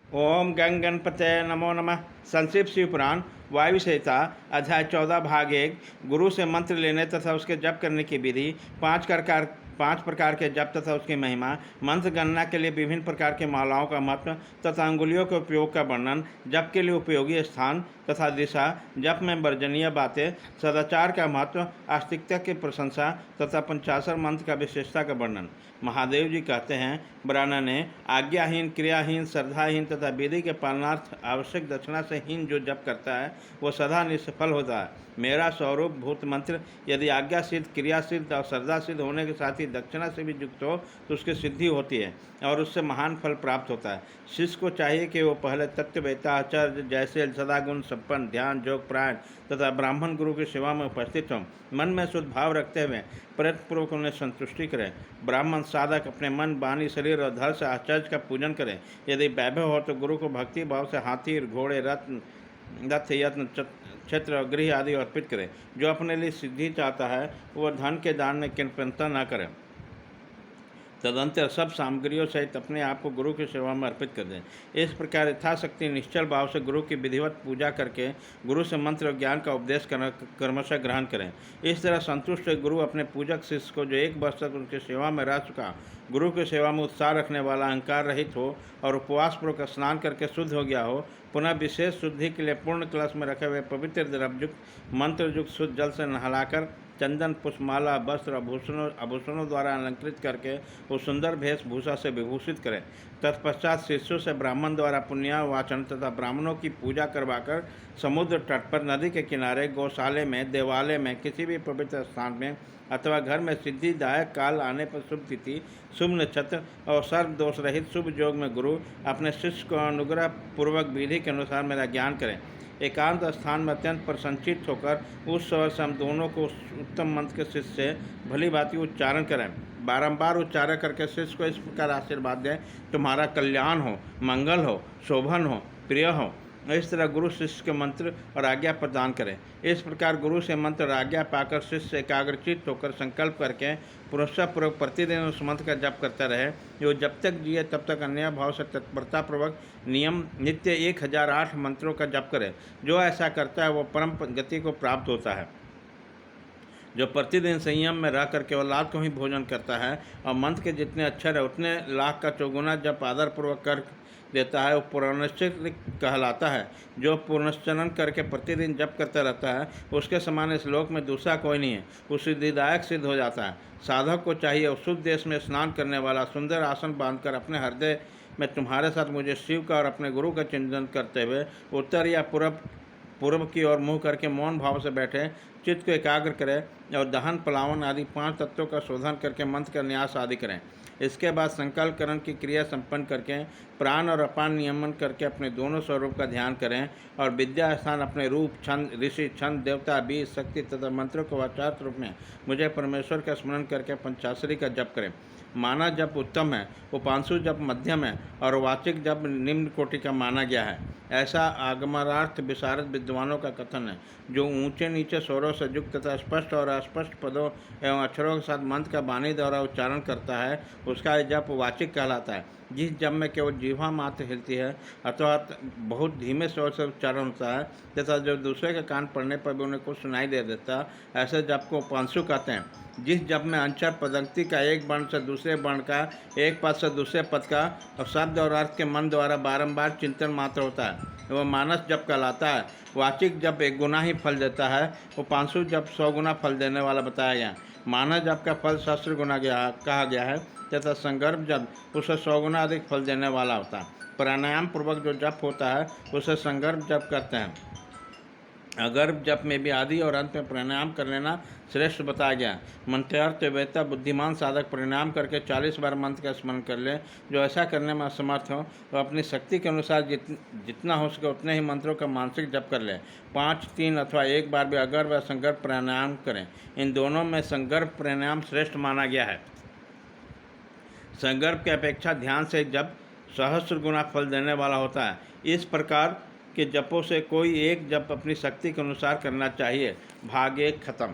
ओम गंग गणपते नमो नमः। संक्षिप्त शिव पुराण वायु संहिता अध्याय 14 भाग 1। गुरु से मंत्र लेने तथा उसके जप करने की विधि, पांच प्रकार के जप तथा उसकी महिमा, मंत्र गणना के लिए विभिन्न प्रकार के मालाओं का महत्व तथा अंगुलियों के उपयोग का वर्णन, जप के लिए उपयोगी स्थान तथा दिशा, जप में वर्जनीय बातें, सदाचार का महत्व, आस्तिकता की प्रशंसा तथा पंचाशर मंत्र का विशेषता का वर्णन। महादेव जी कहते हैं, ब्राह्मण ने आज्ञाहीन, क्रियाहीन, श्रद्धाहीन तथा विधि के पालनार्थ आवश्यक दक्षिणा से हीन जो जप करता है वो सदा निष्फल होता है। मेरा स्वरूप भूत मंत्र यदि आज्ञा सिद्ध, क्रिया सिद्ध और श्रद्धा सिद्ध होने के साथ ही दक्षिणा से भी युक्त हो तो उसकी सिद्धि होती है और उससे महान फल प्राप्त होता है। शिष्य को चाहिए कि वो पहले तत्ववेता, आचार्य जैसे सदागुण संपन्न, ध्यान योग प्राण तथा ब्राह्मण गुरु की सेवा में उपस्थित हों। मन में शुद्ध भाव रखते हुए प्रयत्नपूर्वक उन्हें संतुष्टि करें। ब्राह्मण साधक अपने मन, वाणी, शरीर और धड़ से आचार्य का पूजन करें। यदि वैभव हो तो गुरु को भक्ति भाव से हाथी, घोड़े, रथ, यत्न, क्षेत्र, गृह आदि अर्पित करें। जो अपने लिए सिद्धि चाहता है वह धन के दान में कृपणता न करे। तदंतर सब सामग्रियों सहित अपने आप को गुरु की सेवा में अर्पित कर दें। इस प्रकार यथाशक्ति निश्चल भाव से गुरु की विधिवत पूजा करके गुरु से मंत्र और ज्ञान का उपदेश क्रमशः ग्रहण करें। इस तरह संतुष्ट गुरु अपने पूजक शिष्य को, जो एक वर्ष तक उनकी सेवा में रह चुका, गुरु की सेवा में उत्साह रखने वाला, अहंकार रहित हो और उपवास पूर्वक स्नान करके शुद्ध हो गया हो, पुनः विशेष शुद्धि के लिए पूर्ण कलश में रखे हुए पवित्र द्रवयुक्त मंत्रयुक्त शुद्ध जल से नहलाकर चंदन, पुष्पमाला, वस्त्र, आभूषणों द्वारा अलंकृत करके उस सुंदर वेशभूषा से विभूषित करें। तत्पश्चात शिष्यों से ब्राह्मण द्वारा पुण्यावाचन तथा ब्राह्मणों की पूजा करवाकर समुद्र तट पर, नदी के किनारे, गौशाले में, देवालय में, किसी भी पवित्र स्थान में अथवा घर में सिद्धिदायक काल आने पर शुभ तिथि, शुभ नक्षत्र और सर्व दोष रहित शुभ योग में गुरु अपने शिष्य को अनुग्रह पूर्वक विधि के अनुसार मेरा ज्ञान करें। एकांत स्थान में अत्यंत प्रसन्नचित होकर उस समय से हम दोनों को उत्तम मंत्र के शिष्य से भली भांति उच्चारण करें। बारंबार उच्चारण करके शिष्य को इस प्रकार आशीर्वाद दें, तुम्हारा कल्याण हो, मंगल हो, शोभन हो, प्रिय हो। इस तरह गुरु शिष्य के मंत्र और आज्ञा प्रदान करें। इस प्रकार गुरु से मंत्र और आज्ञा पाकर शिष्य एकाग्रचित होकर संकल्प करके पुरुषपूर्वक प्रतिदिन उस मंत्र का जप करता रहे। जो जब तक जिए तब तक अन्य भाव से तत्परतापूर्वक नियम नित्य 1008 मंत्रों का जप करे। जो ऐसा करता है वो परम गति को प्राप्त होता है। जो प्रतिदिन संयम में रह कर केवल रात को ही भोजन करता है और मंत्र के जितने अक्षर है उतने लाख का चौगुना जप आदरपूर्वक कर देता है, वो पूर्णश्चित कहलाता है। जो पूर्णश्चरण करके प्रतिदिन जप करता रहता है उसके समान इस लोक में दूसरा कोई नहीं है। वो सिद्धिदायक सिद्ध हो जाता है। साधक को चाहिए उस शुद्ध देश में स्नान करने वाला सुंदर आसन बांधकर अपने हृदय में तुम्हारे साथ मुझे शिव का और अपने गुरु का चिंतन करते हुए उत्तर या पूर्व की ओर मुँह करके मौन भाव से बैठे, चित्त को एकाग्र करें और दहन, पलावन आदि 5 तत्वों का शोधन करके मंत्र का न्यास आदि करें। इसके बाद संकल्पकरण की क्रिया संपन्न करके प्राण और अपान नियमन करके अपने दोनों स्वरूप का ध्यान करें और विद्या स्थान अपने रूप, छंद, ऋषि, छंद, देवता, बीज, शक्ति तथा मंत्रों को वाचार्थ रूप में मुझे परमेश्वर का स्मरण करके पंचाक्षरी का जप करें। माना जप उत्तम है, उपांशु जप मध्यम है और वाचिक जप निम्न कोटि का माना गया है। ऐसा आगमनार्थ विशारद विद्वानों का कथन है। जो ऊंचे नीचे स्वरों से युक्त तथा स्पष्ट और अस्पष्ट पदों एवं अक्षरों के साथ मंत्र का वाणी द्वारा उच्चारण करता है उसका जप वाचिक कहलाता है। जिस जप में केवल जीवा मात्र हिलती है अथवा बहुत धीमे स्वर से उच्चारण होता है तथा जो दूसरे के कान पड़ने पर भी उन्हें कुछ सुनाई दे देता, ऐसे जप को उपांशु कहते हैं। जिस जप में अंचर पदंक्ति का एक वर्ण से दूसरे वर्ण का, एक पद से दूसरे पद का और शब्द और अर्थ के मन द्वारा बारंबार चिंतन मात्र होता है वह मानस जप कहलाता है। वाचिक जप 1 गुना ही फल देता है, उपांशु जप 100 गुना फल देने वाला बताया गया। मानस जप का फल सहस्त्र गुना कहा गया है तथा संदर्भ जप उसे 100 गुना अधिक फल देने वाला होता है। प्राणायाम पूर्वक जो जप होता है उसे संदर्भ जप करते हैं। अगर्भ जप में भी आदि और अंत में प्राणायाम कर लेना श्रेष्ठ बताया गया। मंत्रार्थ वेता बुद्धिमान साधक प्राणायाम करके 40 बार मंत्र का स्मरण कर ले। जो ऐसा करने में असमर्थ हो तो अपनी शक्ति के अनुसार जितना हो सके उतने ही मंत्रों का मानसिक जप कर ले। 5, 3 अथवा 1 बार भी अगर्भ व संगर्भ प्राणायाम करें। इन दोनों में संगर्भ प्राणायाम श्रेष्ठ माना गया है। संगर्भ की अपेक्षा ध्यान से जप सहस्त्र गुना फल देने वाला होता है। इस प्रकार के जपों से कोई एक जप अपनी शक्ति के अनुसार करना चाहिए। भाग 1 खत्म।